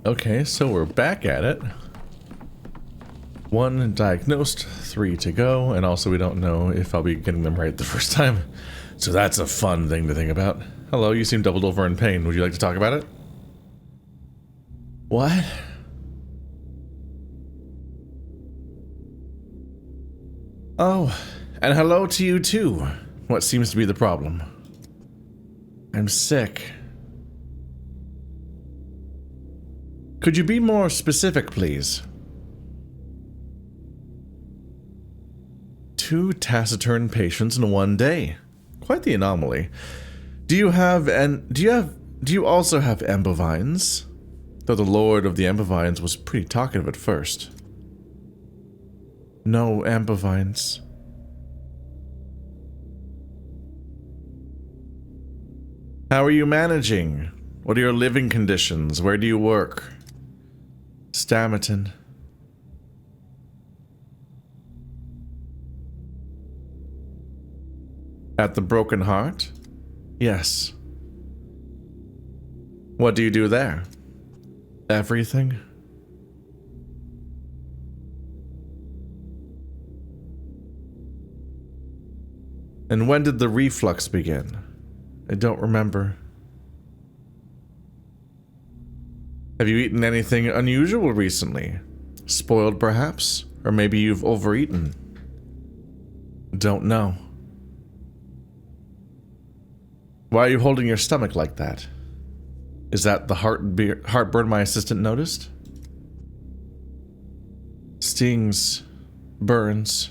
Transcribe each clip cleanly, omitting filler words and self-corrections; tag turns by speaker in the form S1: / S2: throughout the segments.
S1: Okay, so we're back at it. 1 diagnosed, 3 to go, and also we don't know if I'll be getting them right the first time. So that's a fun thing to think about. Hello, you seem doubled over in pain. Would you like to talk about it? What? Oh, and hello to you too. What seems to be the problem? I'm sick. Could you be more specific, please? 2 taciturn patients in one day. Quite the anomaly. Do you also have ambivines? Though the Lord of the Ambivines was pretty talkative at first. No ambivines. How are you managing? What are your living conditions? Where do you work? Stammerton. At the Broken Heart? Yes. What do you do there? Everything? And when did the reflux begin? I don't remember. Have you eaten anything unusual recently? Spoiled, perhaps? Or maybe you've overeaten? Don't know. Why are you holding your stomach like that? Is that the heartburn my assistant noticed? Stings. Burns.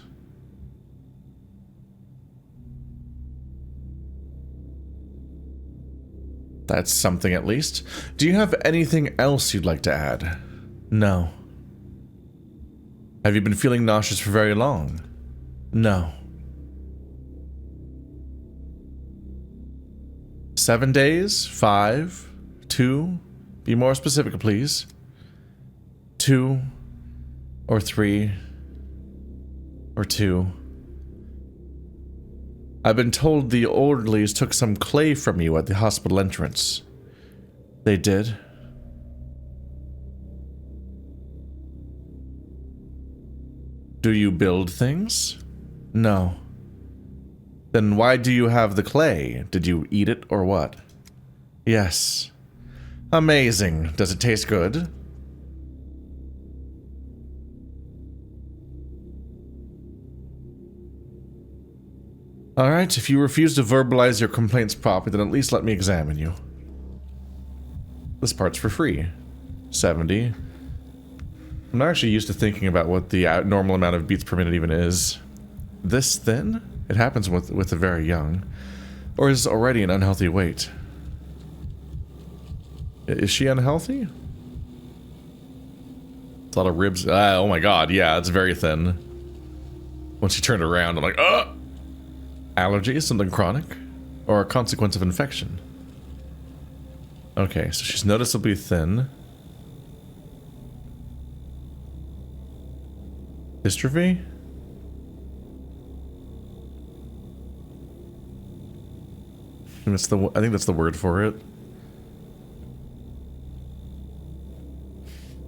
S1: That's something at least. Do you have anything else you'd like to add? No. Have you been feeling nauseous for very long? No. 7 days? 5? 2? Be more specific, please. 2? Or 3? Or 2? I've been told the orderlies took some clay from you at the hospital entrance. They did? Do you build things? No. Then why do you have the clay? Did you eat it or what? Yes. Amazing. Does it taste good? Alright, if you refuse to verbalize your complaints properly, then at least let me examine you. This part's for free. 70. I'm not actually used to thinking about what the normal amount of beats per minute even is. This thin? It happens with the very young. Or is already an unhealthy weight. Is she unhealthy? It's a lot of ribs. Oh my god, yeah, it's very thin. Once she turned around, I'm like, ugh! Allergy, something chronic? Or a consequence of infection? Okay, so she's noticeably thin. Dystrophy? I think that's the word for it.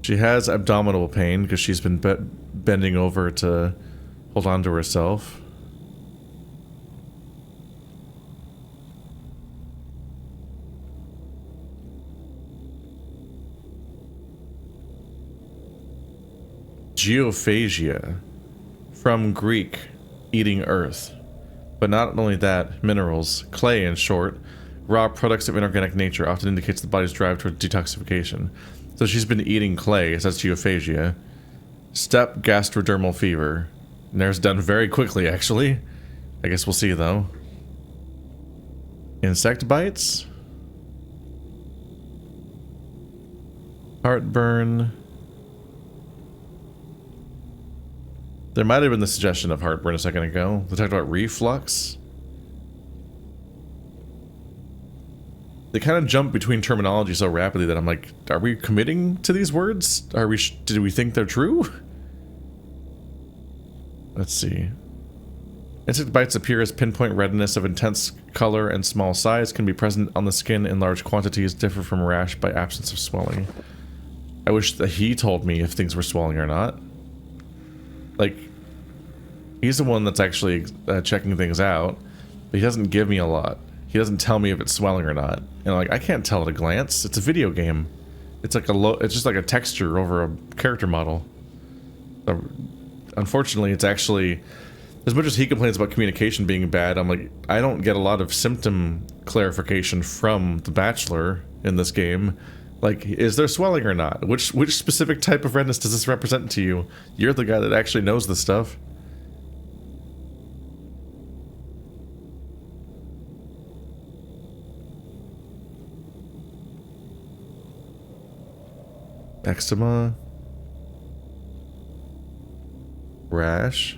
S1: She has abdominal pain because she's been bending over to hold on to herself. Geophagia, from Greek, eating earth. But not only that, minerals, clay in short, raw products of inorganic nature often indicates the body's drive towards detoxification. So she's been eating clay, so that's geophagia. Steppe gastrodermal fever. Narrows down very quickly, actually. I guess we'll see, though. Insect bites? Heartburn. There might have been the suggestion of heartburn a second ago. They talked about reflux. They kind of jump between terminology so rapidly that I'm like, are we committing to these words? Did we think they're true? Let's see. Insect bites appear as pinpoint redness of intense color and small size, can be present on the skin in large quantities, differ from rash by absence of swelling. I wish that he told me if things were swelling or not. Like, he's the one that's actually checking things out, but he doesn't give me a lot. He doesn't tell me if it's swelling or not. And like, I can't tell at a glance. It's a video game. It's like it's just like a texture over a character model. Unfortunately, it's actually, as much as he complains about communication being bad, I'm like, I don't get a lot of symptom clarification from the Bachelor in this game. Like, is there swelling or not? Which specific type of redness does this represent to you? You're the guy that actually knows this stuff. Eczema. Rash.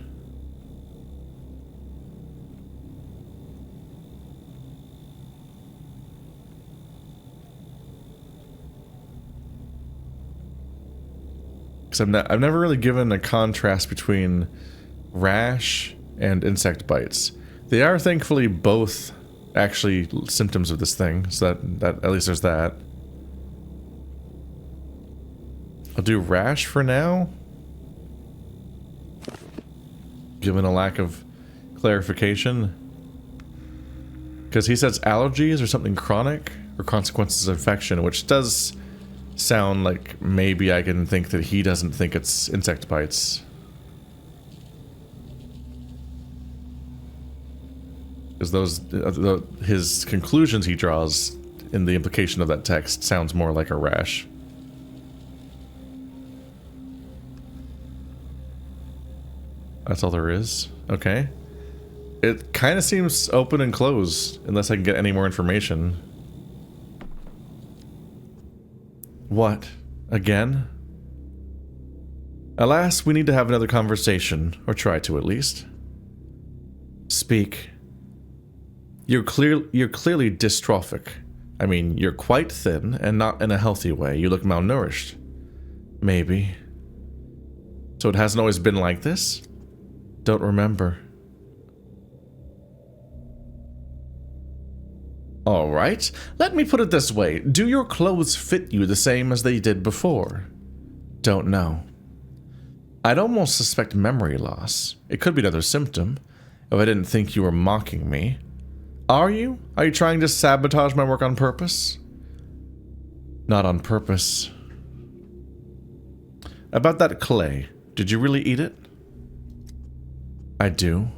S1: Because I've never really given a contrast between rash and insect bites. They are thankfully both actually symptoms of this thing, so that at least there's that. I'll do rash for now, given a lack of clarification. Because he says allergies or something chronic, or consequences of infection, which does sound like maybe I can think that he doesn't think it's insect bites. Because his conclusions he draws in the implication of that text sounds more like a rash. That's all there is? Okay. It kind of seems open and closed, unless I can get any more information. What? Again? Alas, we need to have another conversation, or try to at least. Speak. You're clearly dystrophic. I mean, you're quite thin, and not in a healthy way. You look malnourished. Maybe. So it hasn't always been like this? Don't remember. Alright, let me put it this way. Do your clothes fit you the same as they did before? Don't know. I'd almost suspect memory loss. It could be another symptom, if I didn't think you were mocking me. Are you? Are you trying to sabotage my work on purpose? Not on purpose. About that clay, did you really eat it? I do.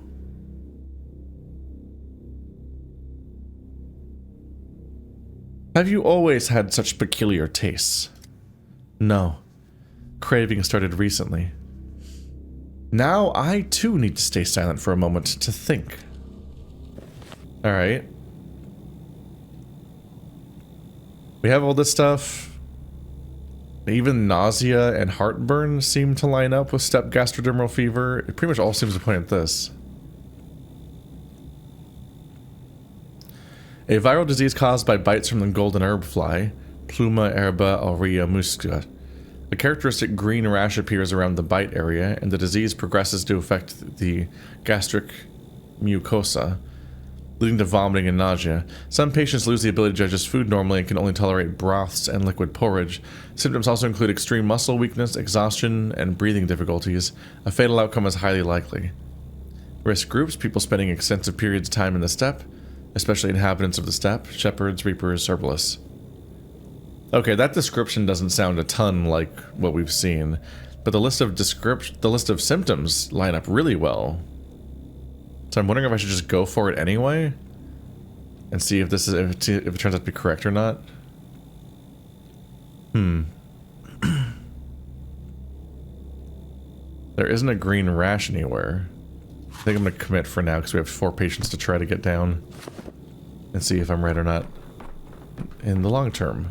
S1: Have you always had such peculiar tastes? No. Craving started recently. Now I too need to stay silent for a moment to think. Alright. We have all this stuff. Even nausea and heartburn seem to line up with steppe gastrodermal fever. It pretty much all seems to point at this. A viral disease caused by bites from the golden herb fly, Pluma herba aurea musca. A characteristic green rash appears around the bite area, and the disease progresses to affect the gastric mucosa, leading to vomiting and nausea. Some patients lose the ability to digest food normally and can only tolerate broths and liquid porridge. Symptoms also include extreme muscle weakness, exhaustion, and breathing difficulties. A fatal outcome is highly likely. Risk groups: people spending extensive periods of time in the steppe, especially inhabitants of the steppe, shepherds, reapers, herbalists. Okay, that description doesn't sound a ton like what we've seen, but the list of symptoms line up really well. So I'm wondering if I should just go for it anyway, and see if this is if it turns out to be correct or not. There isn't a green rash anywhere. I think I'm gonna commit for now because we have 4 patients to try to get down and see if I'm right or not in the long term.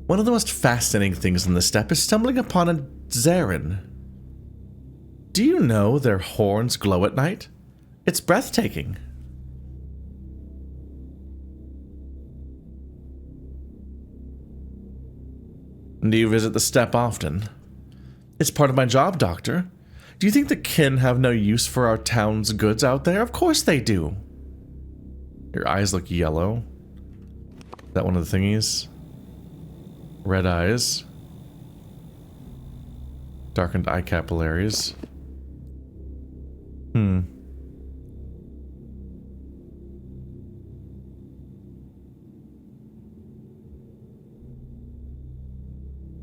S1: One of the most fascinating things in the steppe is stumbling upon a Zarin. Do you know their horns glow at night? It's breathtaking. Do you visit the steppe often? It's part of my job, Doctor. Do you think the kin have no use for our town's goods out there? Of course they do. Your eyes look yellow. Is that one of the thingies? Red eyes. Darkened eye capillaries.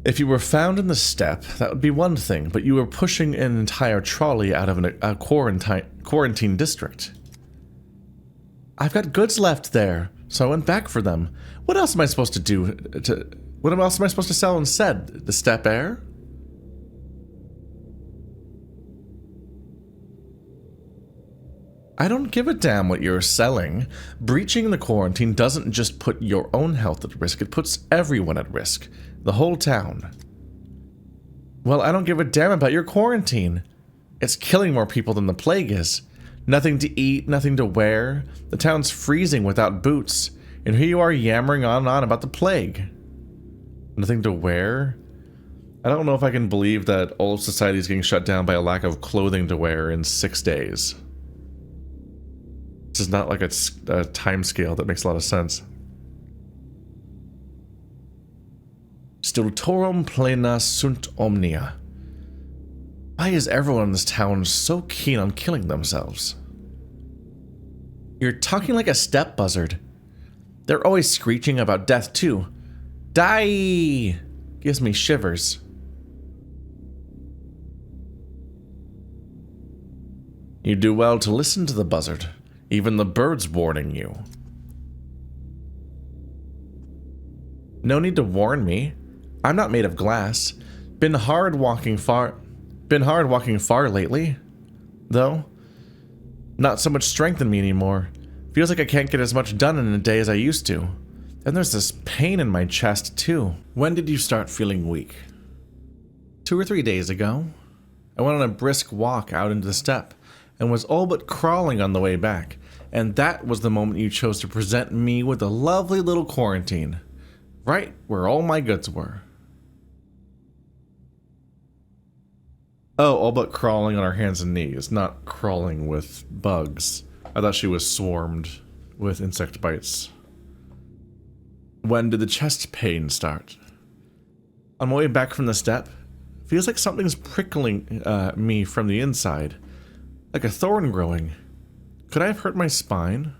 S1: If you were found in the steppe, that would be one thing, but you were pushing an entire trolley out of a quarantine district. I've got goods left there, so I went back for them. What else am I supposed to do? What else am I supposed to sell instead? The steppe air? I don't give a damn what you're selling. Breaching the quarantine doesn't just put your own health at risk, it puts everyone at risk. The whole town. Well, I don't give a damn about your quarantine. It's killing more people than the plague is. Nothing to eat, nothing to wear. The town's freezing without boots. And here you are yammering on and on about the plague. Nothing to wear? I don't know if I can believe that all of society is getting shut down by a lack of clothing to wear in 6 days. This is not like a time scale that makes a lot of sense. Stultorum plena sunt omnia. Why is everyone in this town so keen on killing themselves? You're talking like a steppe buzzard. They're always screeching about death too. Die! Gives me shivers. You do well to listen to the buzzard. Even the bird's warning you. No need to warn me. I'm not made of glass. Been hard walking far lately, though. Not so much strength in me anymore. Feels like I can't get as much done in a day as I used to. And there's this pain in my chest too. When did you start feeling weak? 2 or 3 days ago. I went on a brisk walk out into the steppe and was all but crawling on the way back. And that was the moment you chose to present me with a lovely little quarantine. Right where all my goods were. Oh, all but crawling on her hands and knees, not crawling with bugs. I thought she was swarmed with insect bites. When did the chest pain start? On my way back from the steppe, feels like something's prickling me from the inside. Like a thorn growing. Could I have hurt my spine?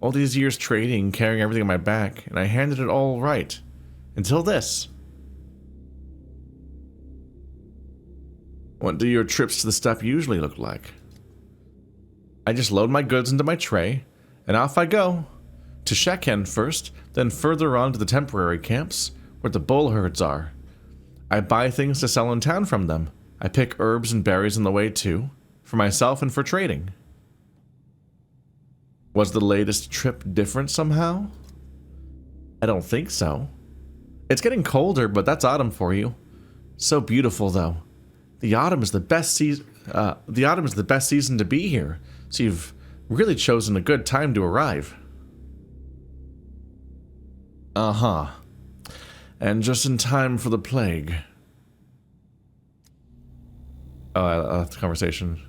S1: All these years trading, carrying everything on my back, and I handled it all right. Until this. What do your trips to the steppe usually look like? I just load my goods into my tray, and off I go. To Shekhen first, then further on to the temporary camps, where the bull herds are. I buy things to sell in town from them. I pick herbs and berries on the way too, for myself and for trading. Was the latest trip different somehow? I don't think so. It's getting colder, but that's autumn for you. So beautiful, though. The autumn is the best season. To be here. So you've really chosen a good time to arrive. Uh-huh. And just in time for the plague. Oh, I left the conversation.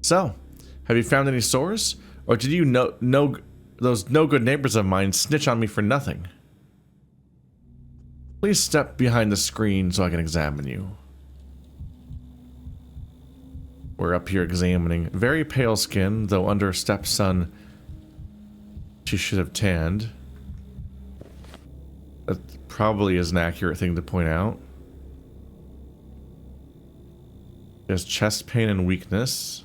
S1: So, have you found any sores? Or did you know those no-good neighbors of mine snitch on me for nothing? Please step behind the screen so I can examine you. We're up here examining. Very pale skin, though under steppe sun she should have tanned. That probably is an accurate thing to point out. There's chest pain and weakness.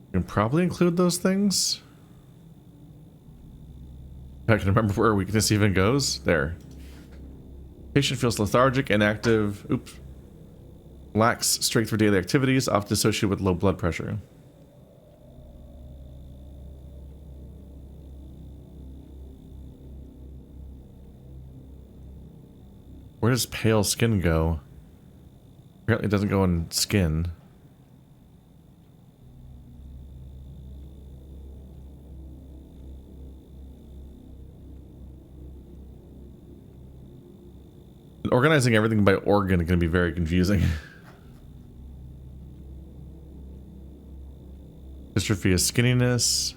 S1: You can probably include those things. I can remember where weakness even goes. There. Patient feels lethargic, inactive. Oops. Lacks strength for daily activities, often associated with low blood pressure. Where does pale skin go? Apparently it doesn't go in skin. Organizing everything by organ is going to be very confusing. Dystrophy is skinniness.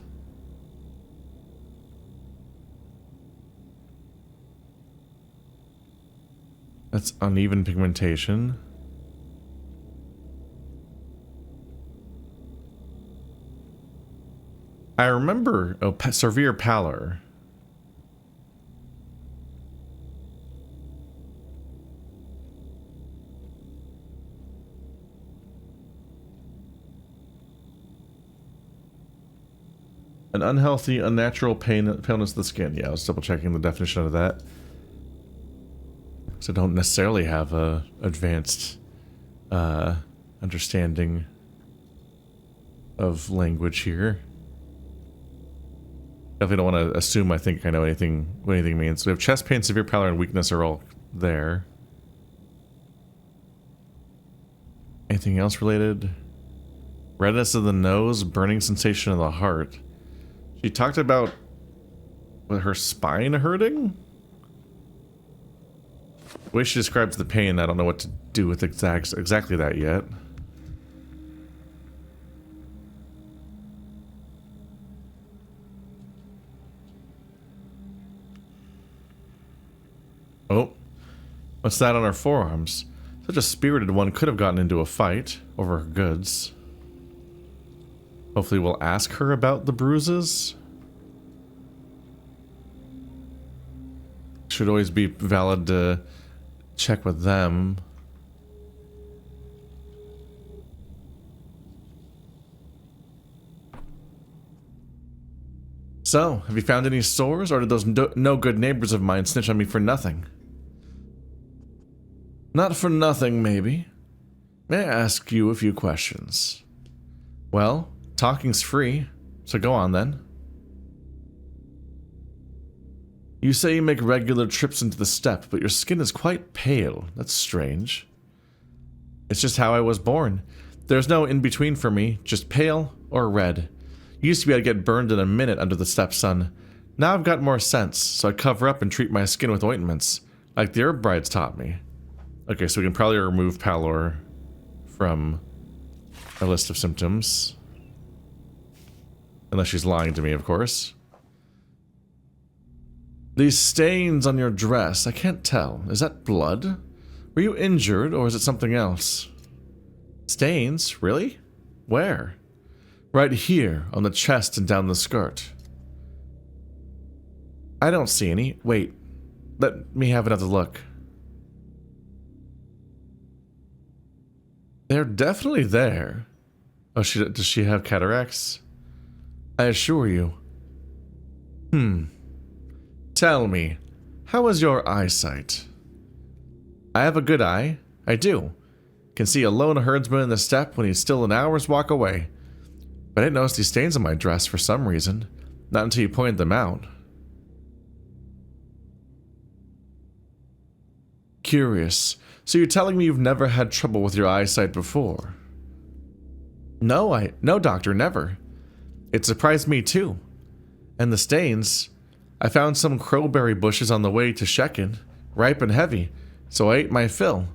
S1: That's uneven pigmentation. I remember, severe pallor. An unhealthy, unnatural paleness of the skin. Yeah, I was double checking the definition of that. So I don't necessarily have a advanced understanding of language here. Definitely don't want to assume I think I know what anything means. So we have chest pain, severe pallor, and weakness are all there. Anything else related? Redness of the nose, burning sensation of the heart. She talked about her spine hurting? The way she describes the pain, I don't know what to do with exactly that yet. Oh, what's that on her forearms? Such a spirited one could have gotten into a fight over her goods. Hopefully we'll ask her about the bruises. Should always be valid to check with them. So, have you found any sores, or did those no good neighbors of mine snitch on me for nothing? Not for nothing, maybe. May I ask you a few questions? Well, talking's free, so go on then. You say you make regular trips into the steppe, but your skin is quite pale. That's strange. It's just how I was born. There's no in-between for me, just pale or red. Used to be able to get burned in a minute under the steppe sun. Now I've got more sense, so I cover up and treat my skin with ointments, like the herb brides taught me. Okay, so we can probably remove pallor from a list of symptoms. Unless she's lying to me, of course. These stains on your dress, I can't tell. Is that blood? Were you injured, or is it something else? Stains? Really? Where? Right here, on the chest and down the skirt. I don't see any. Wait. Let me have another look. They're definitely there. Oh, does she have cataracts? I assure you. Tell me, how is your eyesight? I have a good eye. I do. Can see a lone herdsman in the steppe when he's still an hour's walk away. But I didn't notice these stains on my dress for some reason. Not until you pointed them out. Curious. So you're telling me you've never had trouble with your eyesight before? No, doctor, never. It surprised me too. And the stains, I found some crowberry bushes on the way to Shekin, ripe and heavy, so I ate my fill.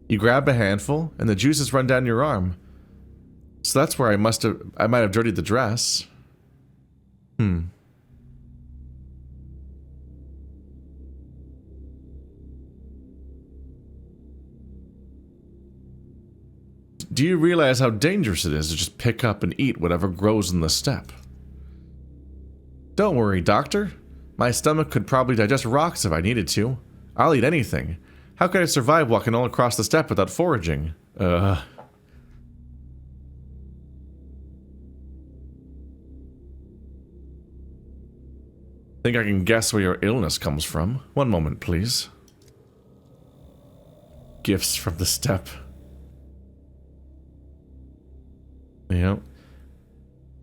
S1: You grab a handful, and the juices run down your arm. So that's where I might have dirtied the dress. Do you realize how dangerous it is to just pick up and eat whatever grows in the steppe? Don't worry, doctor. My stomach could probably digest rocks if I needed to. I'll eat anything. How could I survive walking all across the steppe without foraging? Think I can guess where your illness comes from. One moment, please. Gifts from the steppe. Yep.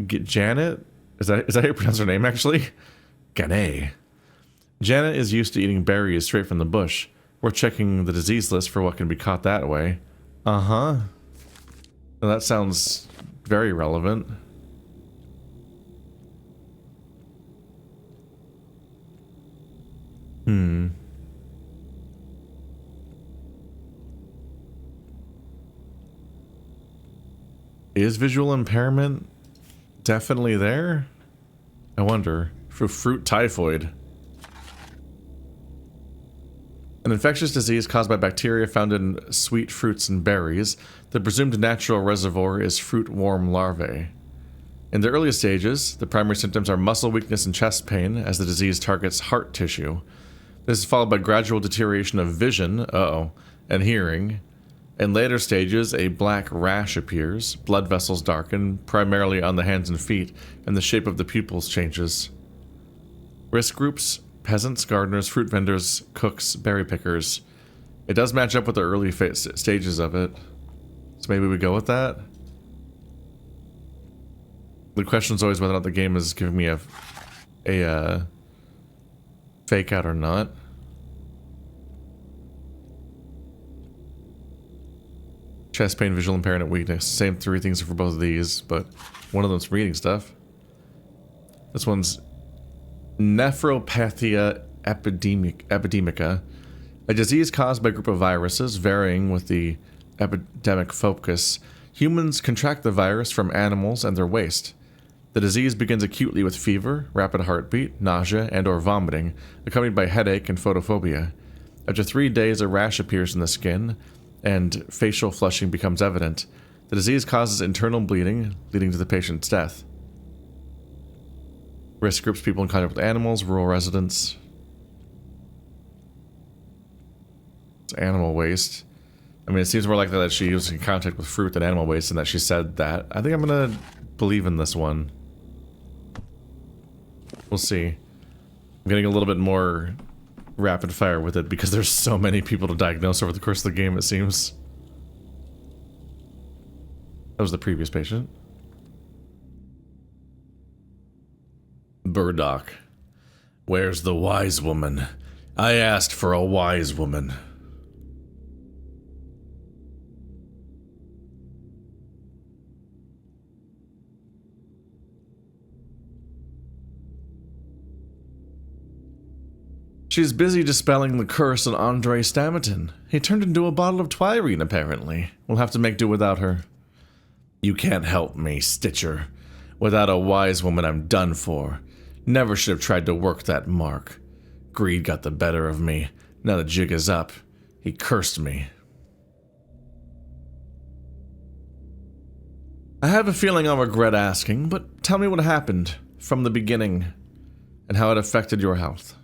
S1: Janet? Is that how you pronounce her name, actually? Gane. Janet is used to eating berries straight from the bush. We're checking the disease list for what can be caught that way. Uh-huh. Well, that sounds very relevant. Is visual impairment definitely there? I wonder. For fruit typhoid. An infectious disease caused by bacteria found in sweet fruits and berries. The presumed natural reservoir is fruit worm larvae. In the earliest stages, the primary symptoms are muscle weakness and chest pain as the disease targets heart tissue. This is followed by gradual deterioration of vision, and hearing. In later stages, a black rash appears, blood vessels darken, primarily on the hands and feet, and the shape of the pupils changes. Risk groups: peasants, gardeners, fruit vendors, cooks, berry pickers. It does match up with the early stages of it. So maybe we go with that? The question is always whether or not the game is giving me a fake out or not. Chest pain, visual impairment, weakness. Same three things for both of these, but one of them's reading stuff. This one's nephropathia epidemica, a disease caused by a group of viruses varying with the epidemic focus. Humans contract the virus from animals and their waste. The disease begins acutely with fever, rapid heartbeat, nausea, and/or vomiting, accompanied by headache and photophobia. After 3 days, a rash appears in the skin, and facial flushing becomes evident. The disease causes internal bleeding, leading to the patient's death. Risk groups: people in contact with animals, rural residents. It's animal waste. I mean, it seems more likely that she was in contact with fruit than animal waste, and that she said that. I think I'm gonna believe in this one. We'll see. I'm getting a little bit more rapid fire with it because there's so many people to diagnose over the course of the game, it seems. That was the previous patient. Burdock. Where's the wise woman? I asked for a wise woman. She's busy dispelling the curse on Andre Stamatin. He turned into a bottle of Twirine, apparently. We'll have to make do without her. You can't help me, Stitcher. Without a wise woman, I'm done for. Never should have tried to work that mark. Greed got the better of me. Now the jig is up. He cursed me. I have a feeling I'll regret asking, but tell me what happened from the beginning and how it affected your health.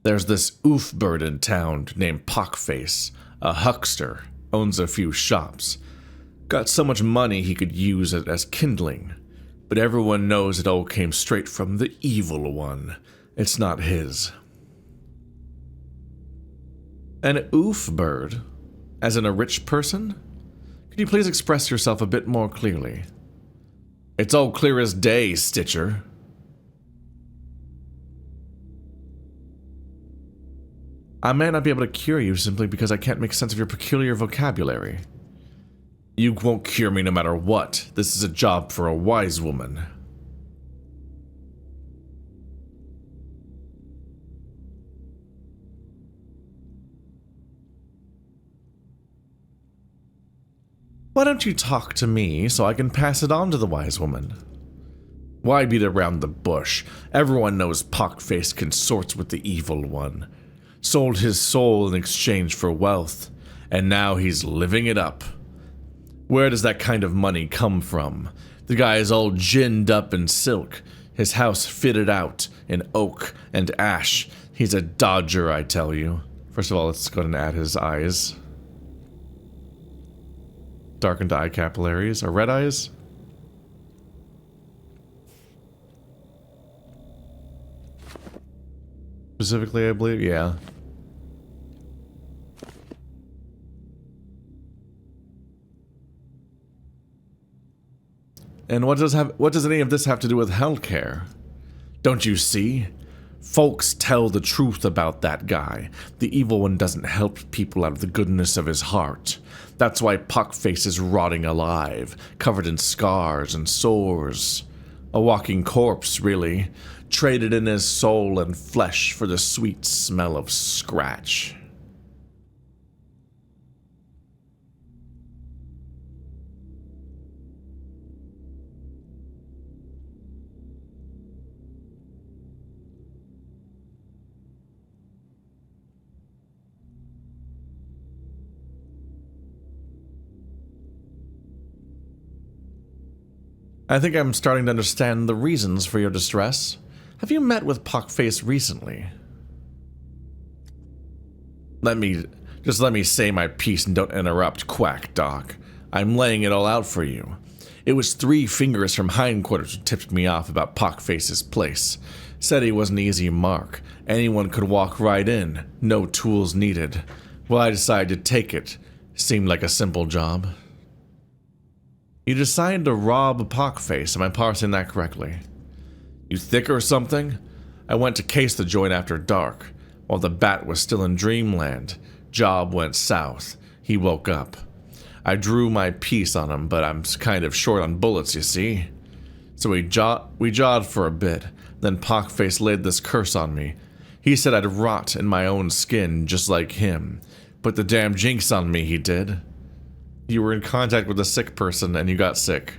S1: There's this oof bird in town named Pockface, a huckster, owns a few shops. Got so much money he could use it as kindling, but everyone knows it all came straight from the evil one. It's not his. An oof bird? As in a rich person? Could you please express yourself a bit more clearly? It's all clear as day, Stitcher. I may not be able to cure you simply because I can't make sense of your peculiar vocabulary. You won't cure me no matter what. This is a job for a wise woman. Why don't you talk to me so I can pass it on to the wise woman? Why beat around the bush? Everyone knows Pockface consorts with the evil one. Sold his soul in exchange for wealth, and now he's living it up. Where does that kind of money come from? The guy is all ginned up in silk, his house fitted out in oak and ash. He's a dodger, I tell you. First of all, let's go ahead and add his eyes. Darkened eye capillaries. Are red eyes? Specifically, I believe, yeah. And what does any of this have to do with healthcare? Don't you see? Folks tell the truth about that guy. The evil one doesn't help people out of the goodness of his heart. That's why Pockface is rotting alive, covered in scars and sores. A walking corpse, really. Traded in his soul and flesh for the sweet smell of scratch. I think I'm starting to understand the reasons for your distress. Have you met with Pockface recently? Let me say my piece and don't interrupt, Quack Doc. I'm laying it all out for you. It was 3 fingers from hindquarters who tipped me off about Pockface's place. Said he was an easy mark. Anyone could walk right in. No tools needed. Well, I decided to take it. Seemed like a simple job. You decided to rob Pockface, am I parsing that correctly? You thick or something? I went to case the joint after dark, while the bat was still in dreamland. Job went south. He woke up. I drew my piece on him, but I'm kind of short on bullets, you see. So we jawed for a bit, then Pockface laid this curse on me. He said I'd rot in my own skin, just like him. Put the damn jinx on me, he did. You were in contact with a sick person and you got sick.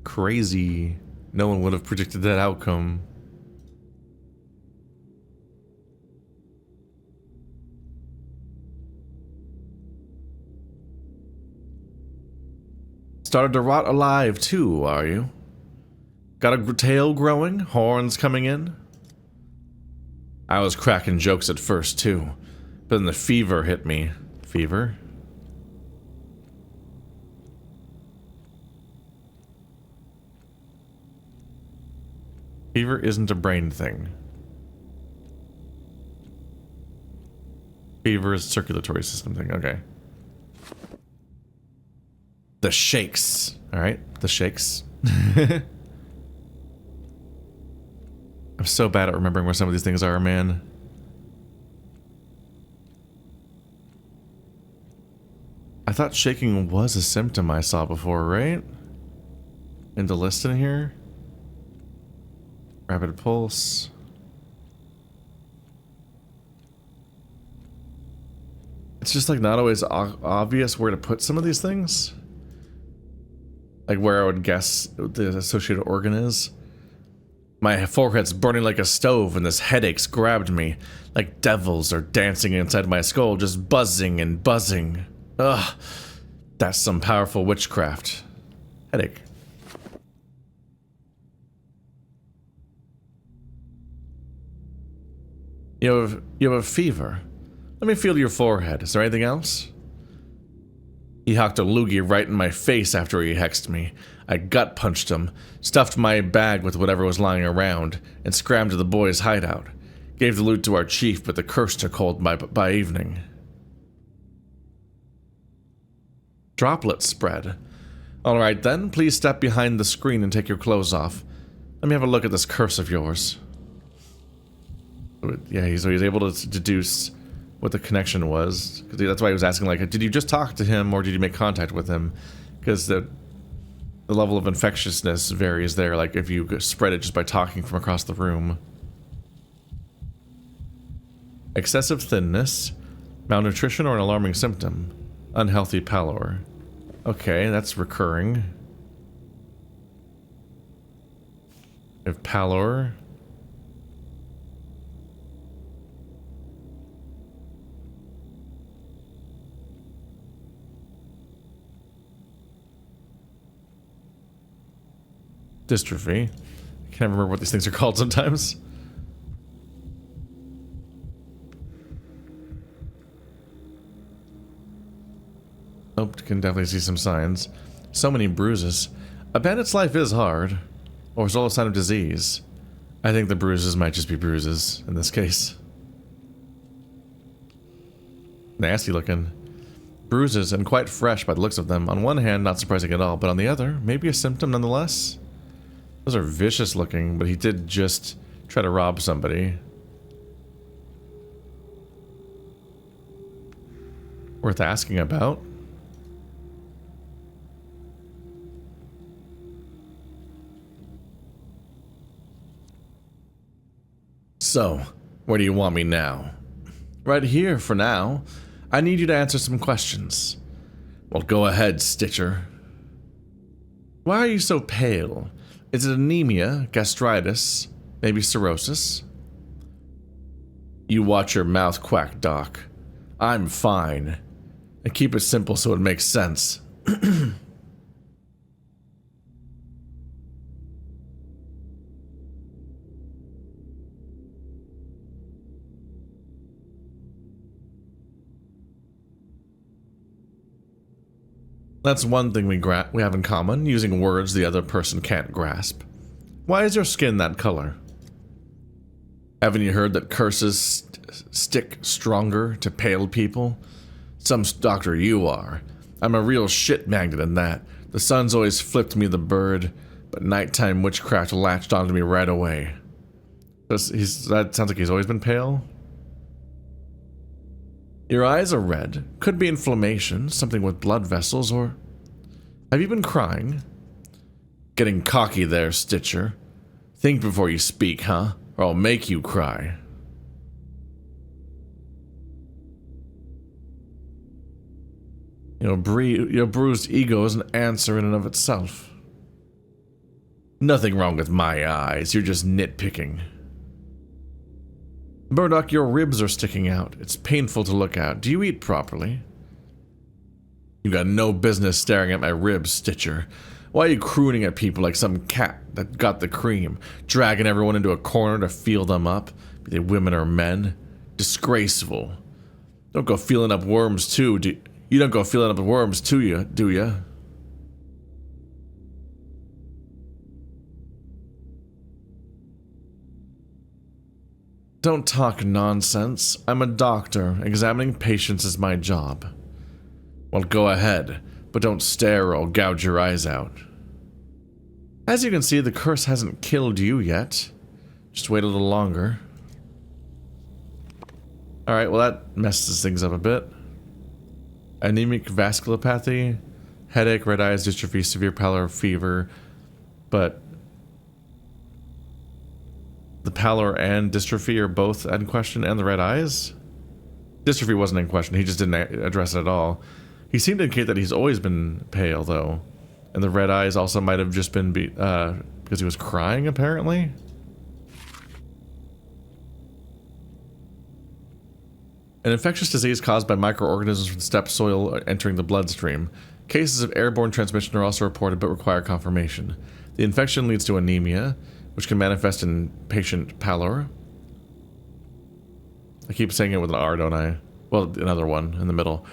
S1: Crazy. No one would have predicted that outcome. Started to rot alive too, are you? Got a tail growing? Horns coming in? I was cracking jokes at first too, but then the fever hit me. Fever? Fever isn't a brain thing. Fever is a circulatory system thing, okay. The shakes. Alright, the shakes. I'm so bad at remembering where some of these things are, man. I thought shaking was a symptom I saw before, right? In the list in here? Rapid pulse. It's just like not always obvious where to put some of these things. Like where I would guess the associated organ is. My forehead's burning like a stove and this headache's grabbed me. Like devils are dancing inside my skull, just buzzing and buzzing. Ugh. That's some powerful witchcraft. Headache. You have a fever. Let me feel your forehead. Is there anything else? He hocked a loogie right in my face after he hexed me. I gut punched him, stuffed my bag with whatever was lying around, and scrammed to the boys' hideout. Gave the loot to our chief, but the curse took hold by evening. Droplets spread. Alright then, please step behind the screen and take your clothes off. Let me have a look at this curse of yours. Yeah, so he's able to deduce what the connection was. That's why he was asking, like, did you just talk to him or did you make contact with him? Because the level of infectiousness varies there, like if you spread it just by talking from across the room. Excessive thinness, malnutrition or an alarming symptom, unhealthy pallor. Okay, that's recurring. If pallor. Dystrophy. I can't remember what these things are called sometimes. Oh, can definitely see some signs. So many bruises. A bandit's life is hard. Or is all a sign of disease? I think the bruises might just be bruises in this case. Nasty looking. Bruises and quite fresh by the looks of them. On one hand, not surprising at all, but on the other, maybe a symptom nonetheless. Those are vicious looking, but he did just try to rob somebody. Worth asking about. So, where do you want me now? Right here for now. I need you to answer some questions. Well, go ahead, Stitcher. Why are you so pale? Is it anemia, gastritis, maybe cirrhosis? You watch your mouth, Quack Doc. I'm fine. And keep it simple so it makes sense. That's one thing we have in common, using words the other person can't grasp. Why is your skin that color? Haven't you heard that curses stick stronger to pale people? Some doctor you are. I'm a real shit magnet in that. The sun's always flipped me the bird, but nighttime witchcraft latched onto me right away. That sounds like he's always been pale. Your eyes are red. Could be inflammation, something with blood vessels, or... Have you been crying? Getting cocky there, Stitcher. Think before you speak, huh? Or I'll make you cry. Your bruised ego is an answer in and of itself. Nothing wrong with my eyes, you're just nitpicking. Murdoch, your ribs are sticking out. It's painful to look at. Do you eat properly? You got no business staring at my ribs, Stitcher. Why are you crooning at people like some cat that got the cream, dragging everyone into a corner to feel them up, be they women or men? Disgraceful. Don't go feeling up worms too, you don't go feeling up worms too, do ya? Don't talk nonsense. I'm a doctor. Examining patients is my job. Well, go ahead, but don't stare or I'll gouge your eyes out. As you can see, the curse hasn't killed you yet. Just wait a little longer. Alright, well that messes things up a bit. Anemic vasculopathy, headache, red eyes, dystrophy, severe pallor, fever, but the pallor and dystrophy are both in question, and the red eyes? Dystrophy wasn't in question, he just didn't address it at all. He seemed to indicate that he's always been pale, though. And the red eyes also might have just been because he was crying, apparently? An infectious disease caused by microorganisms from steppe soil entering the bloodstream. Cases of airborne transmission are also reported but require confirmation. The infection leads to anemia, which can manifest in patient pallor. I keep saying it with an R, don't I? Well, another one in the middle.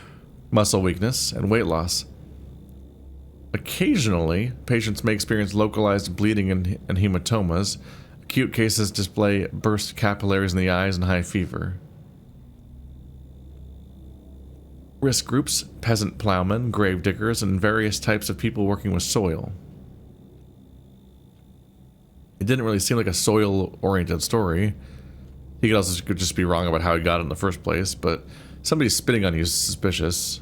S1: Muscle weakness and weight loss. Occasionally, patients may experience localized bleeding and hematomas. Acute cases display burst capillaries in the eyes and high fever. Risk groups, peasant plowmen, grave diggers, and various types of people working with soil. It didn't really seem like a soil-oriented story. He could just be wrong about how he got it in the first place, but somebody spitting on you is suspicious.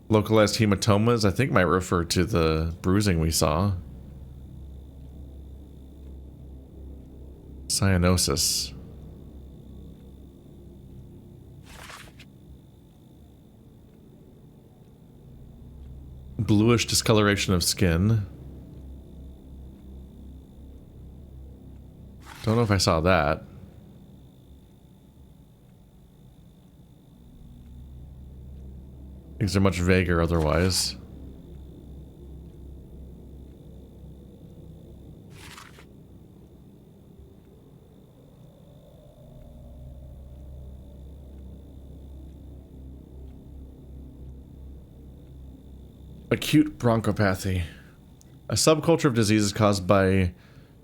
S1: Localized hematomas, I think, might refer to the bruising we saw. Cyanosis. Bluish discoloration of skin. Don't know if I saw that. Things are much vaguer otherwise. Acute bronchopathy. A subculture of diseases caused by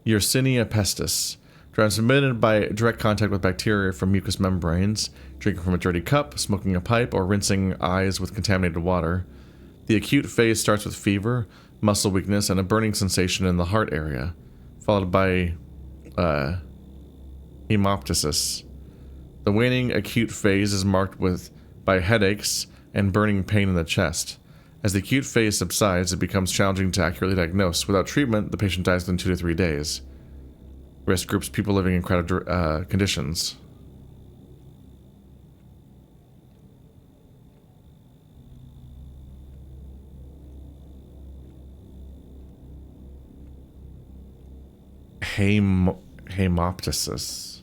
S1: Yersinia pestis, transmitted by direct contact with bacteria from mucous membranes, drinking from a dirty cup, smoking a pipe, or rinsing eyes with contaminated water. The acute phase starts with fever, muscle weakness, and a burning sensation in the heart area, followed by hemoptysis. The waning acute phase is marked by headaches and burning pain in the chest. As the acute phase subsides, it becomes challenging to accurately diagnose. Without treatment, the patient dies within 2 to 3 days. Risk groups, people living in crowded conditions. Hemoptysis.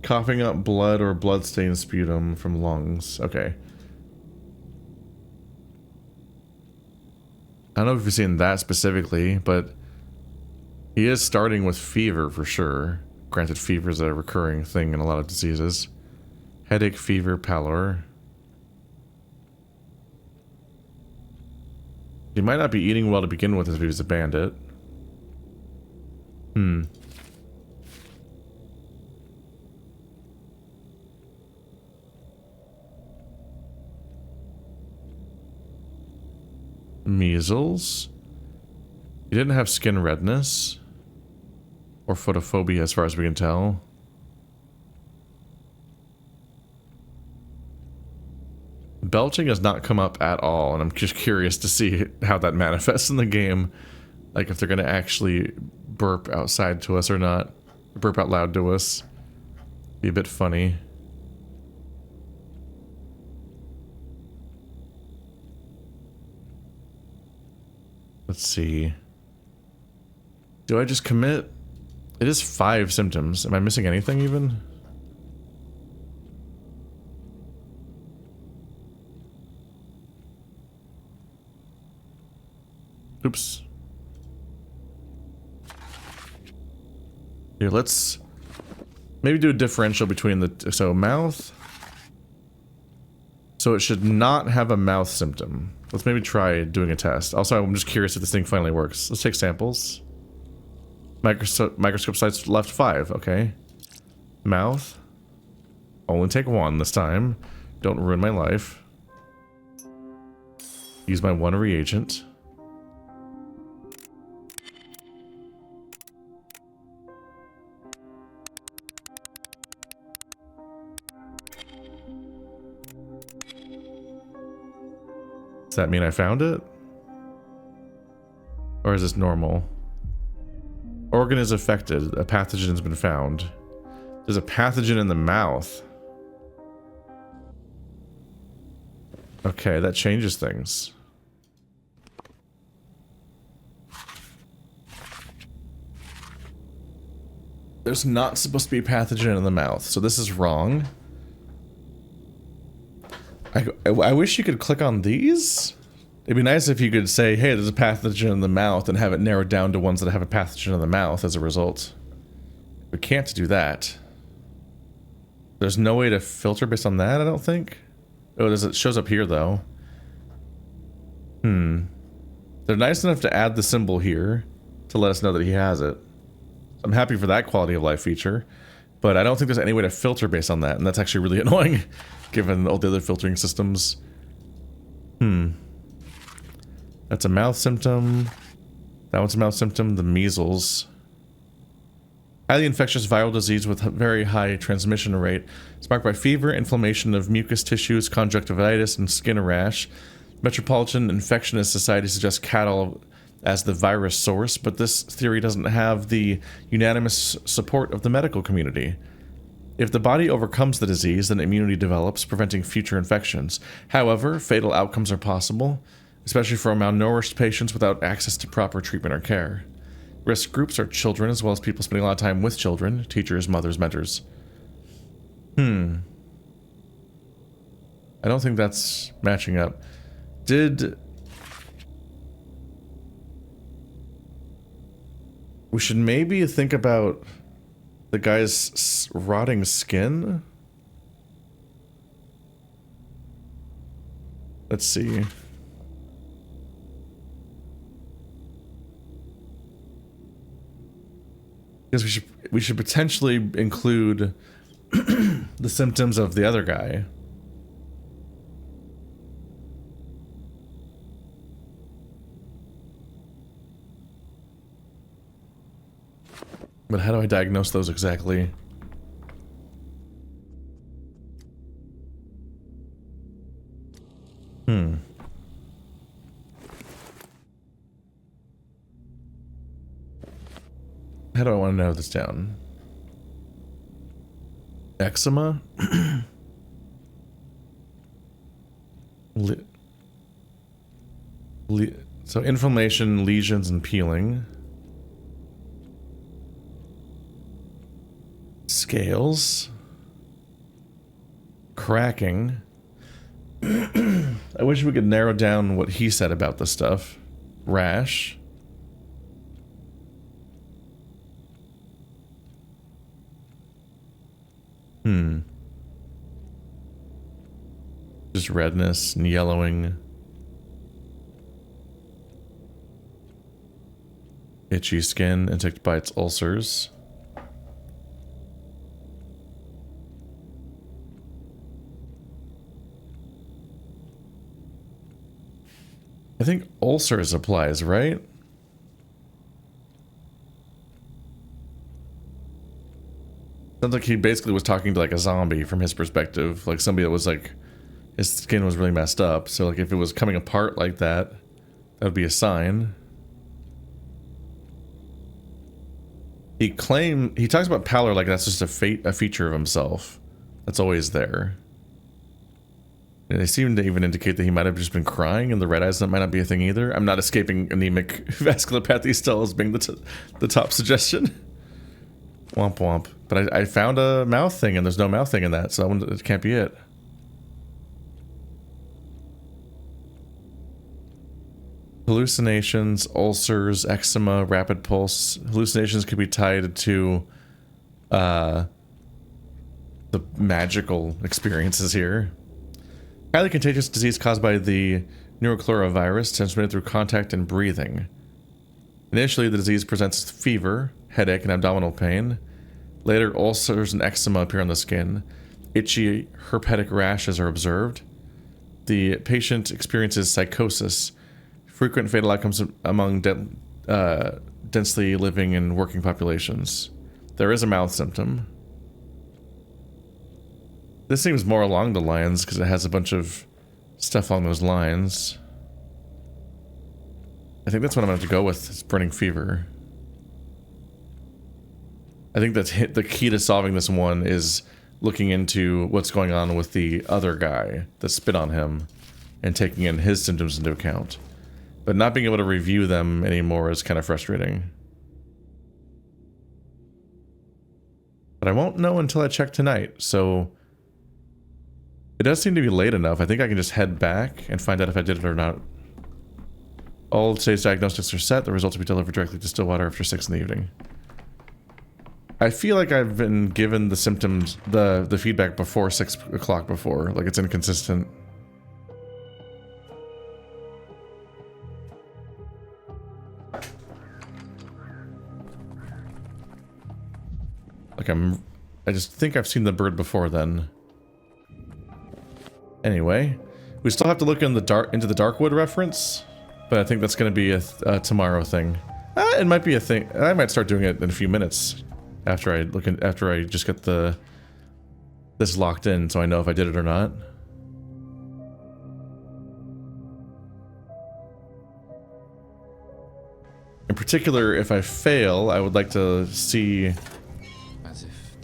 S1: Coughing up blood or blood-stained sputum from lungs. Okay. I don't know if you've seen that specifically, but he is starting with fever for sure. granted, fever is a recurring thing in a lot of diseases. Headache, fever, pallor. He might not be eating well to begin with if he was a bandit. Measles. He didn't have skin redness. Or photophobia as far as we can tell. Belching has not come up at all, and I'm just curious to see how that manifests in the game. Like if they're going to actually burp outside to us or not. Burp out loud to us. Be a bit funny. Let's see. Do I just commit? It is 5 symptoms. Am I missing anything even? Oops. Here, let's maybe do a differential between the... So, mouth. So it should not have a mouth symptom. Let's maybe try doing a test. Also, I'm just curious if this thing finally works. Let's take samples. Microscope size left 5, okay. Mouth. Only take 1 this time. Don't ruin my life. Use my 1 reagent. Does that mean I found it? Or is this normal? Organ is affected. A pathogen has been found. There's a pathogen in the mouth. Okay, that changes things. There's not supposed to be a pathogen in the mouth, so this is wrong. I wish you could click on these. It'd be nice if you could say, hey, there's a pathogen in the mouth, and have it narrowed down to ones that have a pathogen in the mouth as a result. We can't do that. There's no way to filter based on that, I don't think. Oh, it shows up here, though. They're nice enough to add the symbol here to let us know that he has it. I'm happy for that quality of life feature, but I don't think there's any way to filter based on that, and that's actually really annoying, given all the other filtering systems. That's a mouth symptom. That one's a mouth symptom. The measles. Highly infectious viral disease with very high transmission rate. It's marked by fever, inflammation of mucous tissues, conjunctivitis, and skin rash. Metropolitan Infectionist Society suggests cattle as the virus source, but this theory doesn't have the unanimous support of the medical community. If the body overcomes the disease, then immunity develops, preventing future infections. However, fatal outcomes are possible, especially for malnourished patients without access to proper treatment or care. Risk groups are children, as well as people spending a lot of time with children, teachers, mothers, mentors. I don't think that's matching up. We should maybe think about the guy's rotting skin? Let's see. Because we should potentially include the symptoms of the other guy. But how do I diagnose those exactly? How do I want to narrow this down? Eczema? So inflammation, lesions, and peeling. Scales. Cracking. I wish we could narrow down what he said about this stuff. Rash. Just redness and yellowing. Itchy skin and tick bites, ulcers. I think ulcers applies, right? Sounds like he basically was talking to like a zombie from his perspective. Like somebody that was like, his skin was really messed up. So like if it was coming apart like that, that would be a sign. He talks about pallor like that's just a feature of himself. That's always there. And they seem to even indicate that he might have just been crying, and the red eyes, that might not be a thing either. I'm not escaping anemic vasculopathy still as being the top suggestion. Womp womp. But I found a mouth thing, and there's no mouth thing in that, so it can't be it. Hallucinations, ulcers, eczema, rapid pulse. Hallucinations could be tied to the magical experiences here. Highly contagious disease caused by the neurochlorovirus, transmitted through contact and breathing. Initially, the disease presents fever, headache, and abdominal pain. Later, ulcers and eczema appear on the skin. Itchy, herpetic rashes are observed. The patient experiences psychosis. Frequent fatal outcomes among densely living and working populations. There is a mouth symptom. This seems more along the lines because it has a bunch of stuff along those lines. I think that's what I'm going to have to go with, is burning fever. I think that's the key to solving this one is looking into what's going on with the other guy that spit on him and taking in his symptoms into account. But not being able to review them anymore is kind of frustrating. But I won't know until I check tonight, so it does seem to be late enough. I think I can just head back and find out if I did it or not. All today's diagnostics are set. The results will be delivered directly to Stillwater after 6 in the evening. I feel like I've been given the symptoms, the feedback before 6 o'clock before. Like it's inconsistent. Like I just think I've seen the bird before then. Anyway, we still have to look into the Darkwood reference, but I think that's going to be a tomorrow thing. It might be a thing. I might start doing it in a few minutes after I just get this locked in, so I know if I did it or not. In particular, if I fail, I would like to see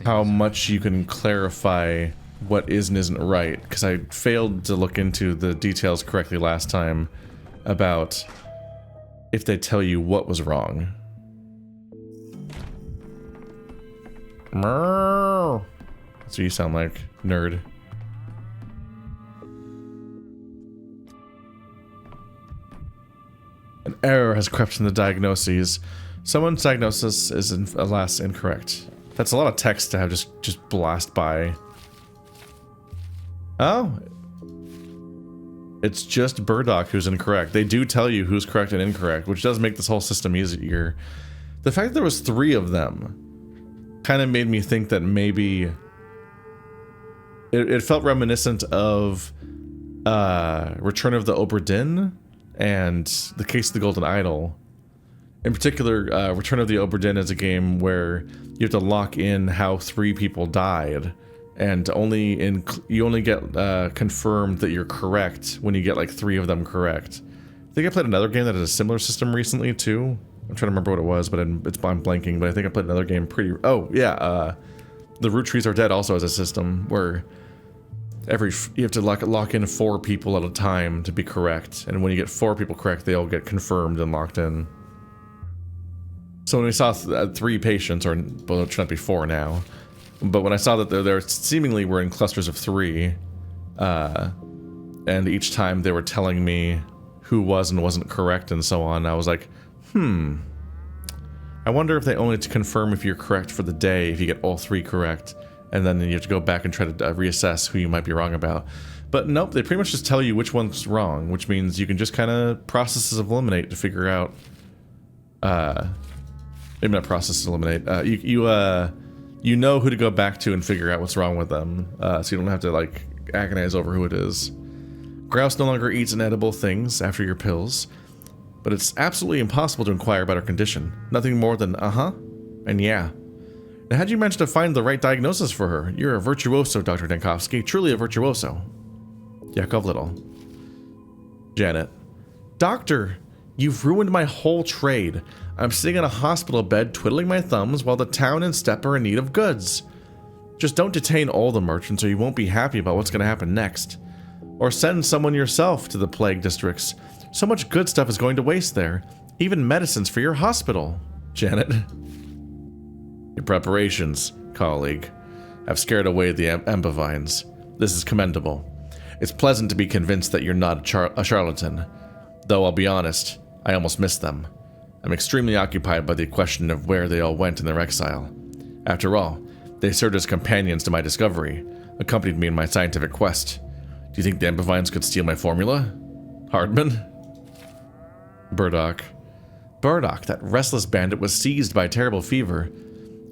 S1: how much you can clarify what is and isn't right, because I failed to look into the details correctly last time about if they tell you what was wrong. That's what you sound like, nerd. An error has crept in the diagnoses. Someone's diagnosis is alas incorrect. That's a lot of text to have just blast by. Oh. It's just Burdock who's incorrect. They do tell you who's correct and incorrect, which does make this whole system easier. The fact that there was 3 of them kind of made me think that maybe it felt reminiscent of Return of the Obra Dinn and The Case of the Golden Idol. In particular, Return of the Obra Dinn is a game where you have to lock in how 3 people died, and you only get confirmed that you're correct when you get like 3 of them correct. I think I played another game that had a similar system recently too. I'm trying to remember what it was, but I'm blanking. But I think I played another game oh yeah, The Root Trees Are Dead also has a system where you have to lock in 4 people at a time to be correct, and when you get 4 people correct, they all get confirmed and locked in. So when we saw 3 patients, or well, it should not be 4 now, but when I saw that there seemingly were in clusters of 3, and each time they were telling me who was and wasn't correct and so on, I was like, I wonder if they only confirm if you're correct for the day if you get all 3 correct, and then you have to go back and try to reassess who you might be wrong about. But nope, they pretty much just tell you which one's wrong, which means you can just kind of processes of eliminate to figure out, maybe not processes of eliminate, you know who to go back to and figure out what's wrong with them, so you don't have to, like, agonize over who it is. Grouse no longer eats inedible things after your pills, but it's absolutely impossible to inquire about her condition. Nothing more than uh-huh and yeah. Now, how'd you manage to find the right diagnosis for her? You're a virtuoso, Dr. Dankovsky, truly a virtuoso. Yakov Little. Janet. Doctor, you've ruined my whole trade. I'm sitting in a hospital bed twiddling my thumbs while the town and steppe are in need of goods. Just don't detain all the merchants or you won't be happy about what's going to happen next. Or send someone yourself to the plague districts. So much good stuff is going to waste there. Even medicines for your hospital. Janet. Your preparations, colleague, have scared away the ambivines. This is commendable. It's pleasant to be convinced that you're not a charlatan. Though I'll be honest, I almost missed them. I'm extremely occupied by the question of where they all went in their exile. After all, they served as companions to my discovery, accompanied me in my scientific quest. Do you think the ambivines could steal my formula? Hardman? Burdock. Burdock, that restless bandit, was seized by a terrible fever.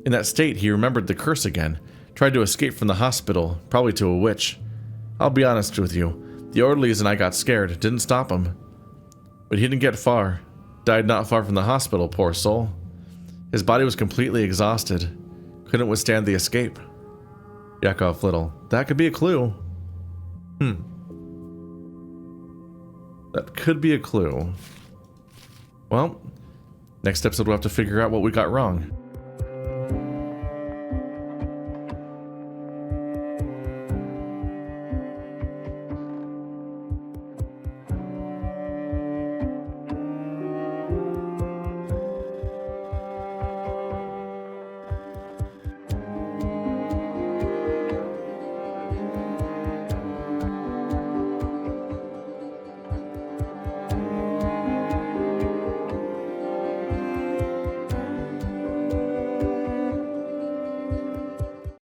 S1: In that state, he remembered the curse again, tried to escape from the hospital, probably to a witch. I'll be honest with you, the orderlies and I got scared, didn't stop him. But he didn't get far. Died not far from the hospital, poor soul. His body was completely exhausted. Couldn't withstand the escape. Yakov Little. That could be a clue. That could be a clue. Well, next episode we'll have to figure out what we got wrong.